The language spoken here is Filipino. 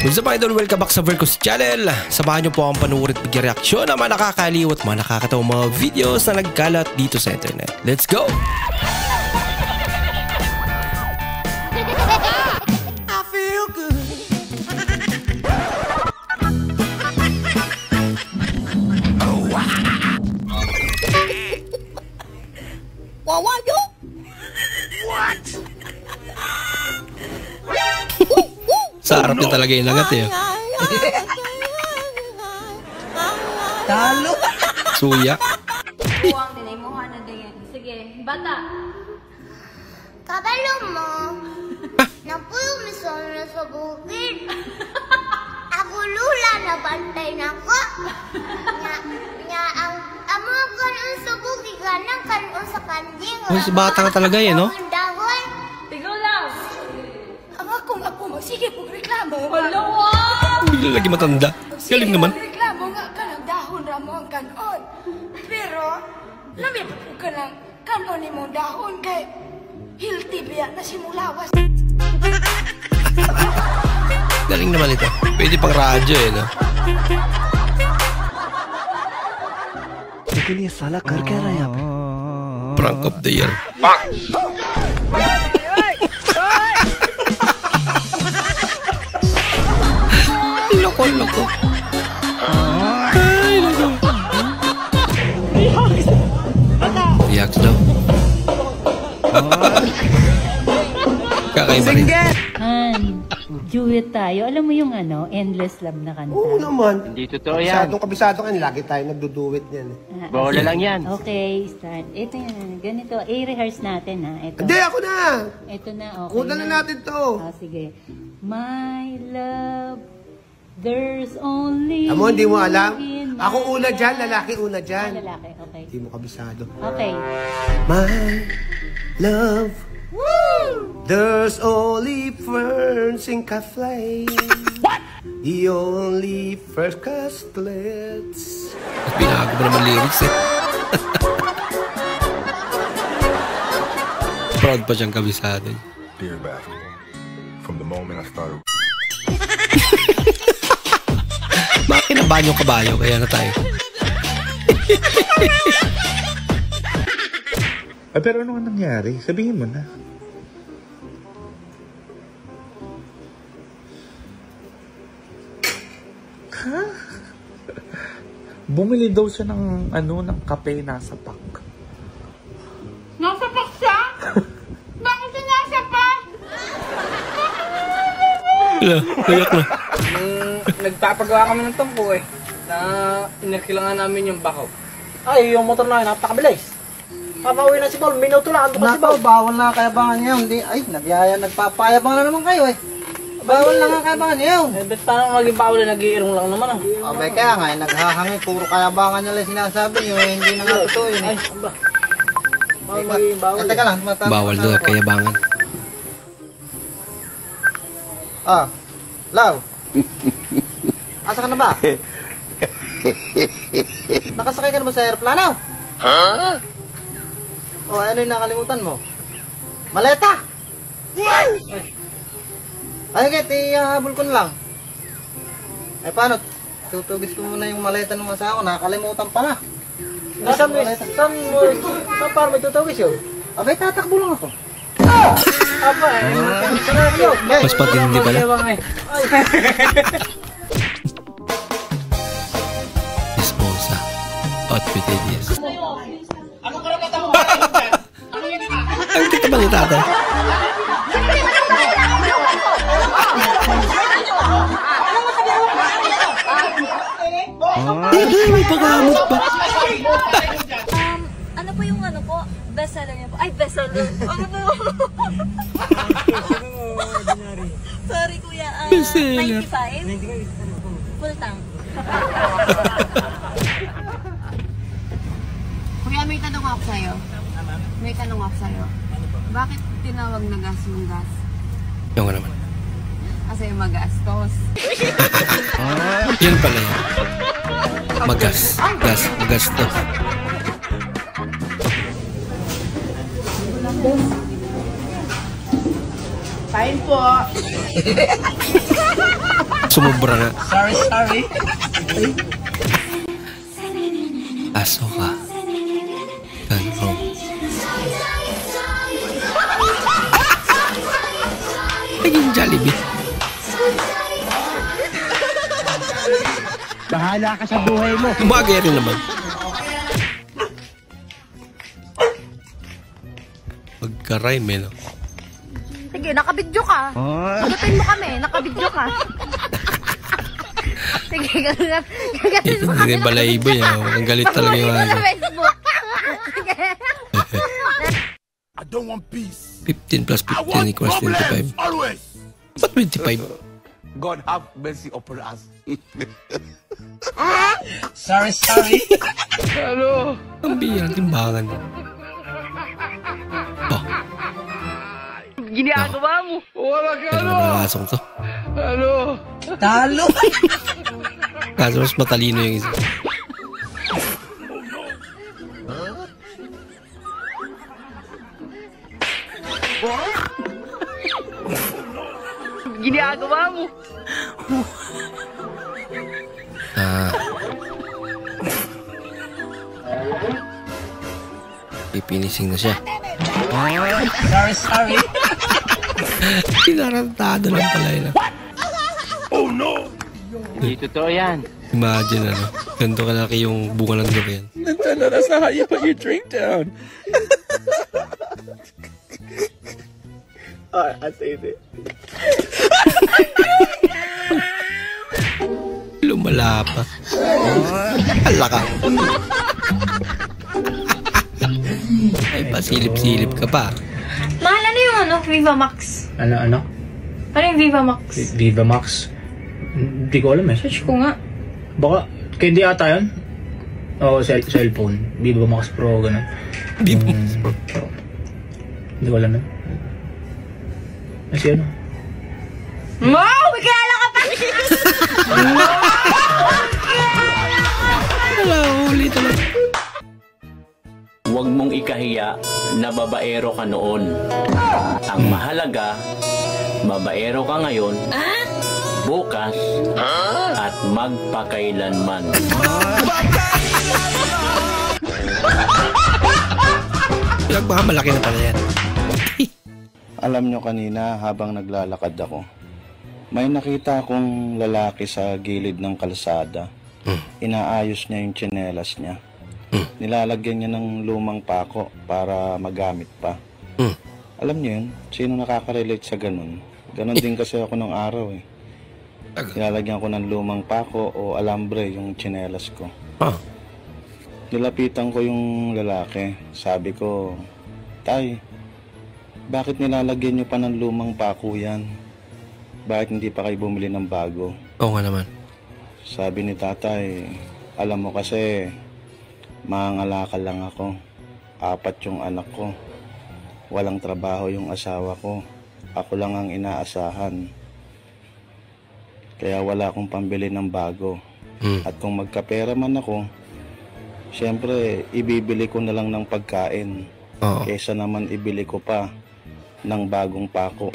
What's up idol? Welcome back sa Vercos Channel. Samahan niyo po akong panuorin at bigyan-reaksyon ng mga nakakaliw at mga nakakatawang mga videos na nagkalat dito sa internet. Let's go! I feel good. Oh, wow. Wawa yo? What? Sa harap niya talaga yung lagat eh. Talo. Suya. Buwang tinaymuhan na din. Sige, bata. Kabalo mo. Napulumisan na sa bukid. Ako lula na bantay na ko. Ang among kanon sa bukid kanang kanon sa kanding. Uy, si bata ka talaga eh, no? Dahon. Tigo lang. Ang ako mo. Sige po reklamo. Malawa! Bigla lagi matanda. Galing naman. Reklamo nga ka ng dahon ramo ang kanon. Pero, lami po ka ng kanon ni mong dahon kay hilti biya na simulawas. Galing naman ito. Pwede pang radyo eh, no? लेकिन ये साला कर क्या रहा है यहाँ पे? Prank of the year. Loko, loko. Ay, loko. Reacts daw. Kakaiba rin. Han, duet tayo. Alam mo yung ano, Endless Love na kanta? Oo naman. Hindi totoo yan. Kabisado ka, lagi tayo nagduduwit yan. Bola lang yan. Okay, start. Ito yan, ganito. I-rehearse natin ha. Ito. Hindi, ako na! Ito na, okay Kunan na natin to. Sige. My love, there's only Amo, hindi mo alam? you in my Ako una dyan, life. lalaki una dyan. Lalaki, okay. Hindi mo kabisado. Okay. My love, there's only ferns in cafe. What? The only first castlets. Binago mo naman lyrics eh. Proud pa siyang kabisado. Dear basketball, from the moment I started. Bakit kinabahan yung kabayo? Kaya na tayo. Pero ano nga nangyari? Sabihin mo na. Ha? Bumili daw siya ng ng kape nasa pack. Nasa pak siya? Bakit siya nasa pak? Layak na. Nagpapagawa kami ng tungko eh. Na inarkilangan namin yung bakaw. Ay, yung motor na yun, napakabilis. Papauwi na si Paul, minuto lang, ando pa si Paul. Bawal na kayabangan niya. Hindi, ay, nagpapayabang na naman kayo eh. Bawal na nga kayabangan niya yun. Eh, ba't paano maging Paul nag-iirong lang naman ah? Abay kaya nga, naghahangin, puro kayabangan niya lang sinasabi niyo eh. Hindi na nga totoo yun eh. Ay, ba? Paano magiging bawal? Teka lang, Bawal daw kayabangan. Law. Asa ka na ba? Nakasakay ka na ba sa aeroplano? Ha? O, ano yung nakalimutan mo? Maleta! Ay, Get, ihahabol ko na lang. Ay, paano? Tutugis ko muna yung maleta ng asawa ko. Nakakalimutan pala. Saan paano may tutawis yun? Abay, tatakbo lang ako. Aba, Mas patindi pala. Esposa. Outfit ideas. Anong karapatan mo? Ang kita ba ni tatay? May paghamot pa. Ano po yung ano po? Bestseller niya po? Ay, bestseller. Ano po? Sorry kuya. Bestseller. 95? Full tank. Kuya, may tanong ako sa'yo. May tanong ako sa'yo. Bakit tinawag na gas yung gas? Yung nga naman. Kasi magastos. Yun pala yun. Magas. Magastos. Kain po. Sumubra nga. Sorry. Aso ka. Ganun. Naging Jollibee. Bahala ka sa buhay mo. Bagay rin naman. Pagka-rhyme, no? Sige, nakabidyo ka. Sagutin mo kami, nakabidyo ka. Sige, gagatin mo kami. Hindi balayibo yan. Ang galit talaga yung ano. Sa Facebook. Sige. I don't want peace. 15 plus 15 equals 25. Always. Ba't 25? God have mercy upon us. Sorry. Hello. Ang biyang timbangan. Oh. Ginagawa mo. Wala ka, Ano naman ang asong to? Hello. Talo. Kaso mas matalino yung isa. Ginagawa mo. Pipinising na siya. Sorry. Pinarantado lang pala yun. Oh no. Hindi totoo yan. Imagine ano. Ganito kalaki yung bunga ng durian. Nintendo, that's not how you put your drink down. I saved it. Lumala pa. Hala ka. Ay, pasilip-silip ka pa. Mahal, ano yung ano? Viva Max? Ano? Ano yung Viva Max? Viva Max? Hindi ko alam eh. Search ko nga. Baka, hindi ata yun? Oo, cellphone. Viva Max Pro, gano'n. Viva Max Pro. Hindi ko alam yun. Kasi ano? Wow! May kilala ka pa! Wala, huli talaga. Huwag mong ikahiya na babaero ka noon. Ang mahalaga, babaero ka ngayon, bukas, at magpakailanman. Baka malaki na pala yan. Alam nyo, kanina habang naglalakad ako, may nakita akong lalaki sa gilid ng kalsada. Inaayos niya yung tsinelas niya. Nilalagyan niya ng lumang pako para magamit pa. Alam niyo yun? Sino nakaka-relate sa ganun? Ganun din kasi ako ng araw eh. Nilalagyan ko ng lumang pako o alambre yung tsinelas ko. Nilapitan ko yung lalaki. Sabi ko, Tay, bakit nilalagyan niyo pa ng lumang pako yan? Bakit hindi pa kayo bumili ng bago? Oo nga naman. Sabi ni tatay, alam mo kasi, mangangalakal lang ako. 4 yung anak ko. Walang trabaho yung asawa ko. Ako lang ang inaasahan. Kaya wala akong pambili ng bago. At kung magkapera man ako, siyempre, ibibili ko na lang ng pagkain. Kaysa naman ibili ko pa ng bagong pako.